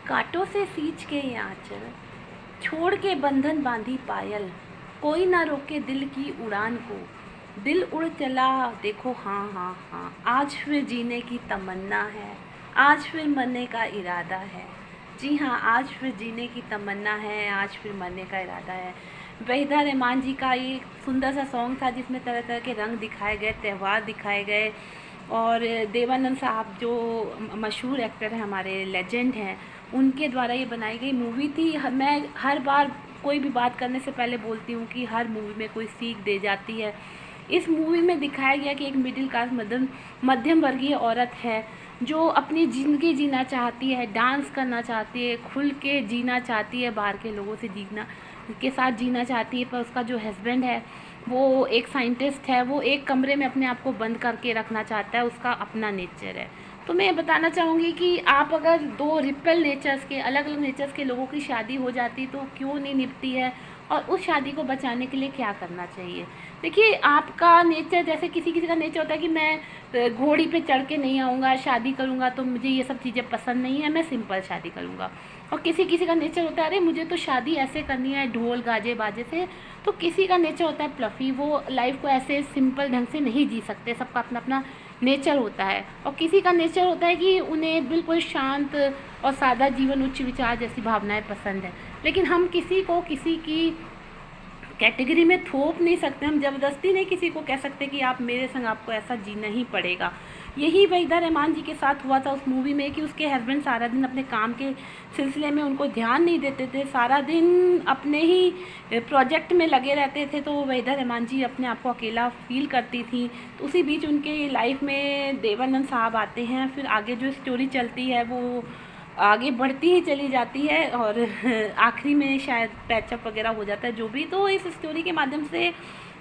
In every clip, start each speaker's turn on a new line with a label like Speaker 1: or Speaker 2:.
Speaker 1: कांटों से सींच के ये आंचल, छोड़ के बंधन बांधी पायल, कोई ना रोके दिल की उड़ान को। दिल उड़ चला देखो, हाँ हाँ हाँ, आज फिर जीने की तमन्ना है, आज फिर मरने का इरादा है। जी हाँ, आज फिर जीने की तमन्ना है, आज फिर मरने का इरादा है। वहीदा रहमान जी का ये सुंदर सा सॉन्ग था जिसमें तरह तरह के रंग दिखाए गए, त्यौहार दिखाए गए। और देवानंद साहब जो मशहूर एक्टर हैं, हमारे लेजेंड हैं, उनके द्वारा ये बनाई गई मूवी थी। मैं हर बार कोई भी बात करने से पहले बोलती हूँ कि हर मूवी में कोई सीख दे जाती है। इस मूवी में दिखाया गया कि एक मिडिल क्लास मध्यम वर्गीय औरत है जो अपनी ज़िंदगी जीना चाहती है, डांस करना चाहती है, खुल के जीना चाहती है, बाहर के लोगों से जीना के साथ जीना चाहती है। पर उसका जो हस्बैंड है वो एक साइंटिस्ट है, वो एक कमरे में अपने आप को बंद करके रखना चाहता है, उसका अपना नेचर है। तो मैं ये बताना चाहूँगी कि आप अगर दो रिपेल नेचर्स के, अलग अलग नेचर्स के लोगों की शादी हो जाती तो क्यों नहीं निभती है, और उस शादी को बचाने के लिए क्या करना चाहिए। देखिए, आपका नेचर, जैसे किसी किसी का नेचर होता है कि मैं घोड़ी पे चढ़ के नहीं आऊँगा, शादी करूँगा तो मुझे ये सब चीज़ें पसंद नहीं है, मैं सिंपल शादी करूँगा। और किसी किसी का नेचर होता है, अरे मुझे तो शादी ऐसे करनी है ढोल गाजे बाजे से। तो किसी का नेचर होता है प्लफी, वो लाइफ को ऐसे सिंपल ढंग से नहीं जी सकते, सबका अपना अपना नेचर होता है। और किसी का नेचर होता है कि उन्हें बिल्कुल शांत और सादा जीवन, उच्च विचार जैसी भावनाएं पसंद है। लेकिन हम किसी को किसी की कैटेगरी में थोप नहीं सकते, हम ज़बरदस्ती नहीं किसी को कह सकते कि आप मेरे संग, आपको ऐसा जीना ही पड़ेगा। यही वहीदा रहमान जी के साथ हुआ था उस मूवी में कि उसके हस्बैंड सारा दिन अपने काम के सिलसिले में उनको ध्यान नहीं देते थे, सारा दिन अपने ही प्रोजेक्ट में लगे रहते थे। तो वहीदा रहमान जी अपने आप को अकेला फील करती थी। तो उसी बीच उनके लाइफ में देवानंद साहब आते हैं। फिर आगे जो स्टोरी चलती है वो आगे बढ़ती ही चली जाती है और आखिरी में शायद पैचअप वगैरह हो जाता है, जो भी। तो इस स्टोरी के माध्यम से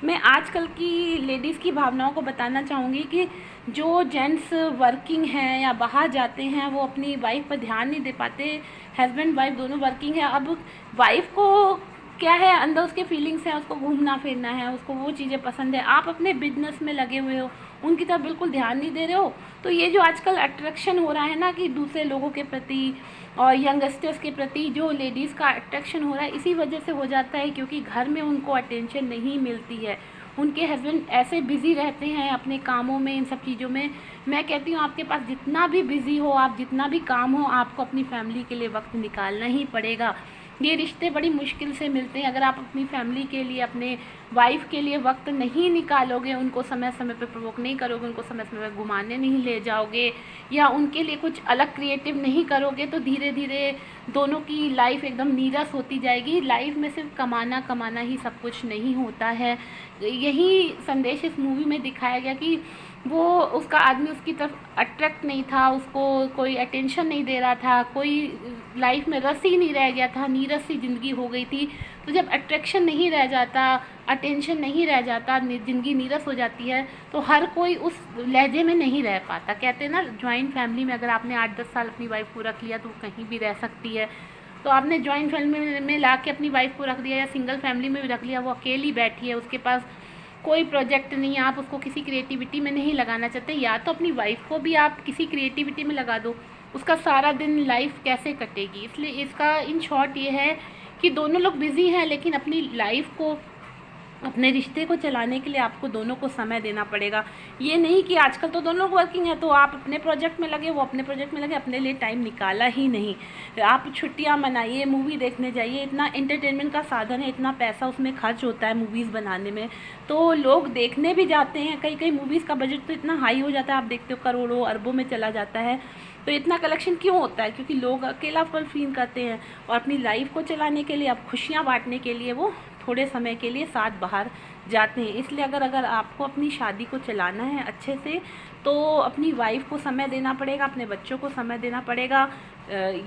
Speaker 1: मैं आजकल की लेडीज़ की भावनाओं को बताना चाहूँगी कि जो जेंट्स वर्किंग हैं या बाहर जाते हैं वो अपनी वाइफ पर ध्यान नहीं दे पाते। हस्बैंड वाइफ दोनों वर्किंग है। अब वाइफ को क्या है, अंदर उसके फीलिंग्स हैं, उसको घूमना फिरना है, उसको वो चीज़ें पसंद है, आप अपने बिजनेस में लगे हुए हो, उनकी तरफ बिल्कुल ध्यान नहीं दे रहे हो। तो ये जो आजकल अट्रैक्शन हो रहा है ना, कि दूसरे लोगों के प्रति और यंगस्टर्स के प्रति जो लेडीज़ का अट्रैक्शन हो रहा है, इसी वजह से हो जाता है क्योंकि घर में उनको अटेंशन नहीं मिलती है। उनके हस्बैंड ऐसे बिज़ी रहते हैं अपने कामों में, इन सब चीज़ों में। मैं कहती हूँ आपके पास जितना भी बिज़ी हो, आप जितना भी काम हो, आपको अपनी फैमिली के लिए वक्त निकालना ही पड़ेगा। ये रिश्ते बड़ी मुश्किल से मिलते हैं। अगर आप अपनी फैमिली के लिए, अपने वाइफ के लिए वक्त नहीं निकालोगे, उनको समय समय पे प्रोवोक नहीं करोगे, उनको समय समय पे घुमाने नहीं ले जाओगे, या उनके लिए कुछ अलग क्रिएटिव नहीं करोगे, तो धीरे धीरे दोनों की लाइफ एकदम नीरस होती जाएगी। लाइफ में सिर्फ कमाना कमाना ही सब कुछ नहीं होता है। यही संदेश इस मूवी में दिखाया गया कि वो, उसका आदमी उसकी तरफ अट्रैक्ट नहीं था, उसको कोई अटेंशन नहीं दे रहा था, कोई लाइफ में रस ही नहीं रह गया था, नीरस सी ज़िंदगी हो गई थी। तो जब अट्रैक्शन नहीं रह जाता, अटेंशन नहीं रह जाता, ज़िंदगी नीरस हो जाती है, तो हर कोई उस लहजे में नहीं रह पाता। कहते हैं ना, जॉइंट फैमिली में अगर आपने 8-10 साल अपनी वाइफ को रख लिया तो वो कहीं भी रह सकती है। तो आपने जॉइंट फैमिली में ला के अपनी वाइफ को रख दिया, या सिंगल फैमिली में भी रख लिया, वो अकेली बैठी है, उसके पास कोई प्रोजेक्ट नहीं है, आप उसको किसी क्रिएटिविटी में नहीं लगाना चाहते, या तो अपनी वाइफ को भी आप किसी क्रिएटिविटी में लगा दो, उसका सारा दिन लाइफ कैसे कटेगी। इसलिए इसका इन शॉर्ट ये है कि दोनों लोग बिज़ी हैं, लेकिन अपनी लाइफ को, अपने रिश्ते को चलाने के लिए आपको दोनों को समय देना पड़ेगा। ये नहीं कि आजकल तो दोनों लोग वर्किंग है तो आप अपने प्रोजेक्ट में लगे, वो अपने प्रोजेक्ट में लगे, अपने लिए टाइम निकाला ही नहीं। आप छुट्टियां मनाइए, मूवी देखने जाइए, इतना एंटरटेनमेंट का साधन है, इतना पैसा उसमें खर्च होता है मूवीज़ बनाने में, तो लोग देखने भी जाते हैं। कई कई मूवीज़ का बजट तो इतना हाई हो जाता है, आप देखते हो करोड़ों अरबों में चला जाता है। तो इतना कलेक्शन क्यों होता है? क्योंकि लोग अकेलापन फील करते हैं और अपनी लाइफ को चलाने के लिए, अब खुशियाँ बांटने के लिए वो थोड़े समय के लिए साथ बाहर जाते हैं। इसलिए अगर आपको अपनी शादी को चलाना है अच्छे से, तो अपनी वाइफ को समय देना पड़ेगा, अपने बच्चों को समय देना पड़ेगा।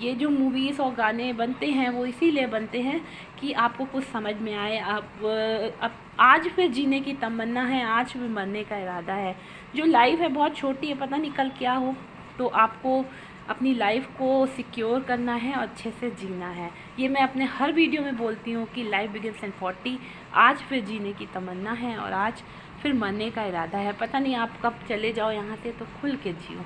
Speaker 1: ये जो मूवीज़ और गाने बनते हैं वो इसीलिए बनते हैं कि आपको कुछ समझ में आए। अब आज फिर जीने की तमन्ना है, आज फिर मरने का इरादा है। जो लाइफ है बहुत छोटी है, पता नहीं कल क्या हो। तो आपको अपनी लाइफ को सिक्योर करना है और अच्छे से जीना है। ये मैं अपने हर वीडियो में बोलती हूँ कि लाइफ बिगिंस इन 40, आज फिर जीने की तमन्ना है और आज फिर मरने का इरादा है। पता नहीं आप कब चले जाओ यहाँ से, तो खुल के जियो।